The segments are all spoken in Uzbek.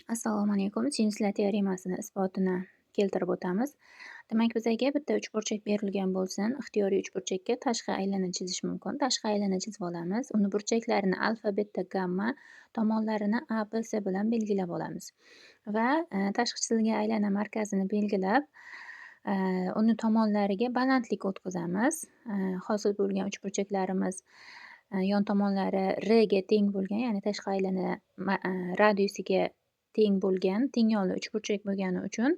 Assalomu alaykum. Sinuslar teoremasini isbotini keltirib o'tamiz. Demak, bizga bitta uchburchak berilgan bo'lsin. Ixtiyoriy uchburchakka tashqi aylana chizish mumkin. Tashqi aylana chizib olamiz. Uni burchaklarini alfa, beta, gamma tomonlarini A, B, C bilan belgilab olamiz. Va tashqi chizilgan aylana markazini belgilab, uni tomonlariga balandlik o'tkazamiz. Hosil bo'lgan uchburchaklarimiz yon tomonlari R ga teng bo'lgan, ya'ni tashqi aylana radiusiga teng bo'lgan, teng yonli uchburchak bo'lgani uchun,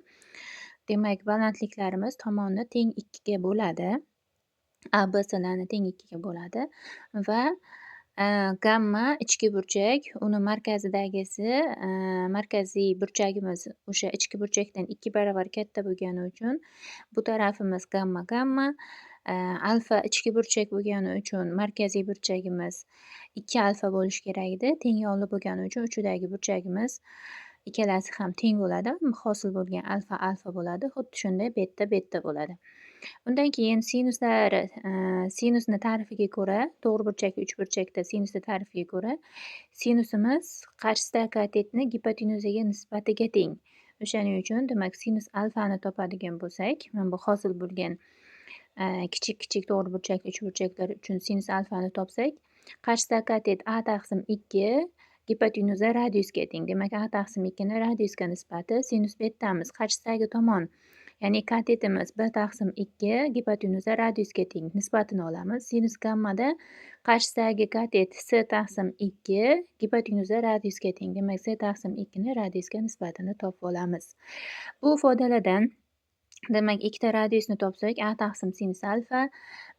demak, balandliklarimiz tomonni teng 2 ga bo'ladi. A, B, C'larni teng 2 ga bo'ladi va gamma ichki burchak, uni markazidagisi, markaziy burchagimiz o'sha ichki burchakdan 2 baravar katta bo'lgani uchun bu tarafimiz gamma, alfa ichki burchak bo'lgani uchun markaziy burchagimiz 2 alfa bo'lishi kerak edi. Teng yonli bo'lgani uchun uchidagi burchagimiz ikkalasi ham teng bo'ladi. Hosil bo'lgan alfa bo'ladi. Xuddi shunday beta bo'ladi. Undan keyin sinuslari, sinusni ta'rifiga ko'ra, to'g'ri burchakli uchburchakda sinusni ta'rifiga ko'ra, sinusimiz qarshisidagi katetni gipotenuzaga nisbatiga teng. O'shaning uchun, demak, sinus alfani topadigan bo'lsak, mana bu hosil bo'lgan kichik to'g'ri burchakli uchburchaklar uchun sinus alfani topsak, qarshisidagi katet A taqsim 2 gipotenuza radiusga teng. Demak, A taqsim 2 ni radiusga nisbati sinus betamiz qarshisidagi tomon, ya'ni katetimiz B taqsim 2 gipotenuza radiusga teng. Nisbatini olamiz. Sinus gammada qarshisidagi katet C taqsim 2 gipotenuza radiusga teng. Demak, C taqsim 2 ni radiusga nisbatini topib olamiz. Bu ifodalardan, demak, ikkita radiusni topsak, A taqsim sinus alfa,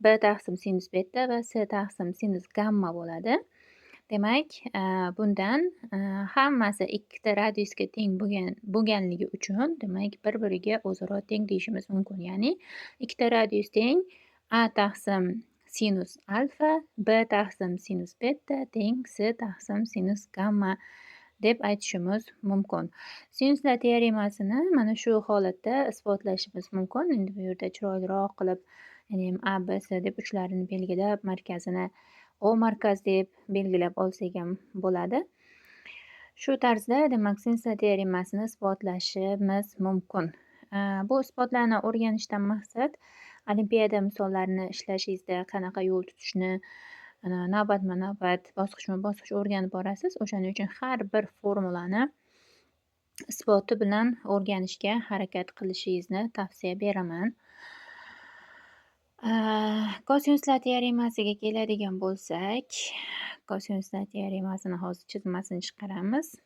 B taqsim sinus beta va C taqsim sinus gamma bo'ladi. Demak, bundan hammasi ikkita radiusga teng bo'lganligi uchun, demak, bir-biriga o'zaro teng deyishimiz mumkin. Ya'ni, ikkita radius teng A taqsim sinus alfa, B taqsim sinus beta teng C taqsim sinus gamma deb aytishimiz mumkin. Sinuslar teoremasini mana shu holatda isbotlashimiz mumkin. Endi bu yerda chiroyliroq qilib, ya'ni A, B, C deb uchlarini belgilab, markazini O markaz deb belgilab olsak ham bo'ladi. Shu tarzda, demak, sinuslar teoremasini isbotlashimiz mumkin. Bu isbotlarni o'rganishdan maqsad olimpiada misollarini ishlashingizda qanaqa yo'l tutishni navbatma-navbat, bosqichma-bosqich o'rganib borasiz. O'shaning uchun har bir formulani isboti bilan o'rganishga harakat qilishingizni tavsiya beraman. Kosinuslar teoremasiga keladigan bo'lsak, kosinuslar teoremasini hozir chizmasini chiqaramiz.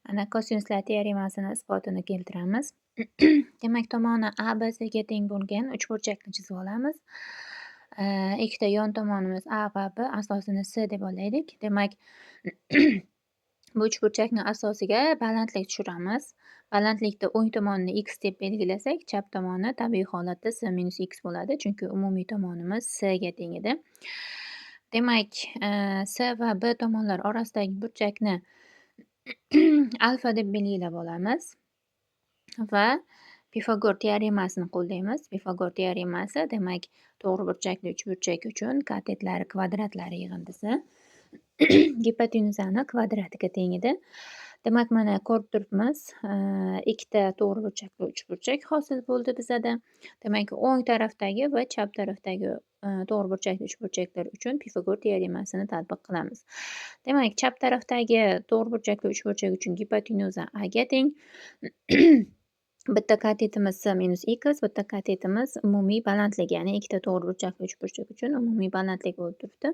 Mana kosinuslar teoremasini isbotini keltiramiz. Demak, tomoni A, B, C ga teng bo'lgan uchburchakni chizib olamiz. Ikkita yon tomonimiz A va B, asosini C deb olaylik. Demak, bu uchburchakni asosiga balandlik tushiramiz. Balandlikni o'ng tomonini x deb belgilasak, chap tomoni tabiiy holatda C minus x bo'ladi, chunki umumiy tomonimiz C ga teng edi. Demak, C va B tomonlar orasidagi burchakni alfa deb belgilab olamiz va Pifagor teoremasini qo'llaymiz. Pifagor teoremasi, demak, to'g'ri burchakli uchburchak uchun katetlari kvadratlari yig'indisi gipotenuzani kvadratiga teng edi. Demak, mana ko'rib turibmiz, ikkita to'g'ri burchakli uchburchak hosil bo'ldi bizada. Demak, o'ng tarafdagi va chap tarafdagi to'g'ri burchakli uchburchaklar uchun Pifagor teoremasini tatbiq qilamiz. Demak, chap tarafdagi to'g'ri burchakli uchburchak uchun gipotenuza A ga teng. Bitta katetimiz C minus x, bitta katetimiz umumiy balandlik, ya'ni ikkita to'g'ri burchakli uchburchak uchun umumiy balandlik bo'lib turibdi.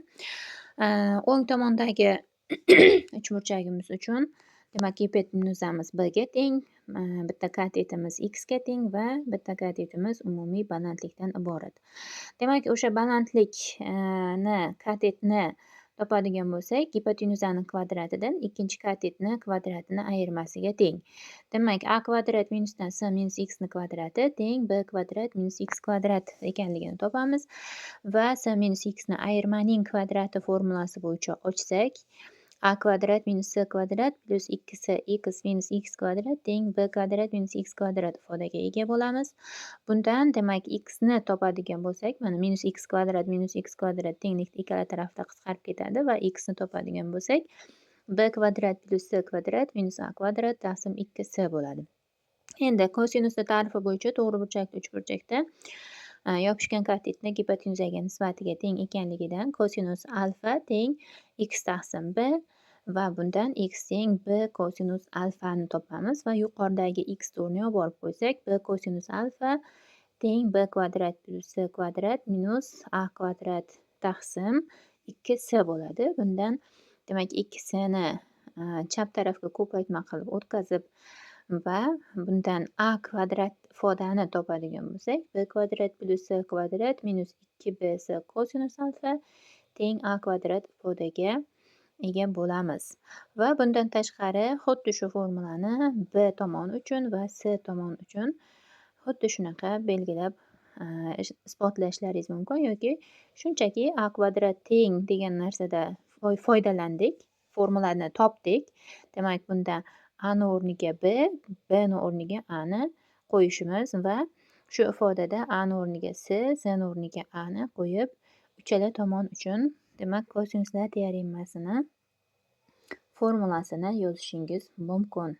O'ng tomondagi uchburchagimiz uchun, demak, gipotenuzamiz B ga teng, bitta katetimiz x ga teng va bitta katetimiz umumiy balandlikdan iborat. Demak, o'sha balandlikni katetni topadigan bo'lsak, gipotenuzani kvadratidan ikkinchi katetni kvadratini ayirmasiga teng. Demak, a kvadrat minusdan s minus x ni kvadrati teng b kvadrat minus x kvadrat ekanligini topamiz va s minus x ni ayirmaning kvadrati formulasi bo'yicha ochsak, a kvadrat minus s kvadrat plus 2s x minus x kvadrat teng b kvadrat minus x kvadrat ifodaga ega bo'lamiz. Bundan demak x ni topadigan bo'lsak, mana minus x kvadrat tenglikda ikkala tarafda qisqarib ketadi va x ni topadigan bo'lsak, b kvadrat plus s kvadrat minus a kvadrat taqsim 2s bo'ladi. Endi kosinusni tarifi bo'yicha to'g'ri burchakli uchburchakda yopishgan katetni gipotenuzaga nisbatiga teng ekanligidan kosinus alfa teng x taqsim b va bundan x teng b kosinus alfani topamiz va yuqoridagi x o'rniga borib qo'ysak, b kosinus alfa teng b kvadrat plus s kvadrat minus a kvadrat taqsim 2s bo'ladi. Bundan demak 2sni chap tarafga ko'paytma qilib o'tkazib va bundan a kvadrat ifodani topadigan bo'lsak, b kvadrat plus s kvadrat minus 2bs kosinus alfa teng a kvadrat ifodaga ega bo'lamiz. Va bundan tashqari xuddi shu formulani b tomon uchun va s tomon uchun xuddi shunaqa belgilab isbotlashlaringiz mumkin yoki shunchaki a kvadrat teng degan narsada foydalandik, formulani topdik. Demak, bunda a ni o'rniga b, b ni o'rniga a ni qo'yishimiz va shu ifodada a ni o'rniga s, s ni o'rniga a ni qo'yib, uchala tomon uchun demak kosinuslar teoremasini formulasini yozishingiz mumkin.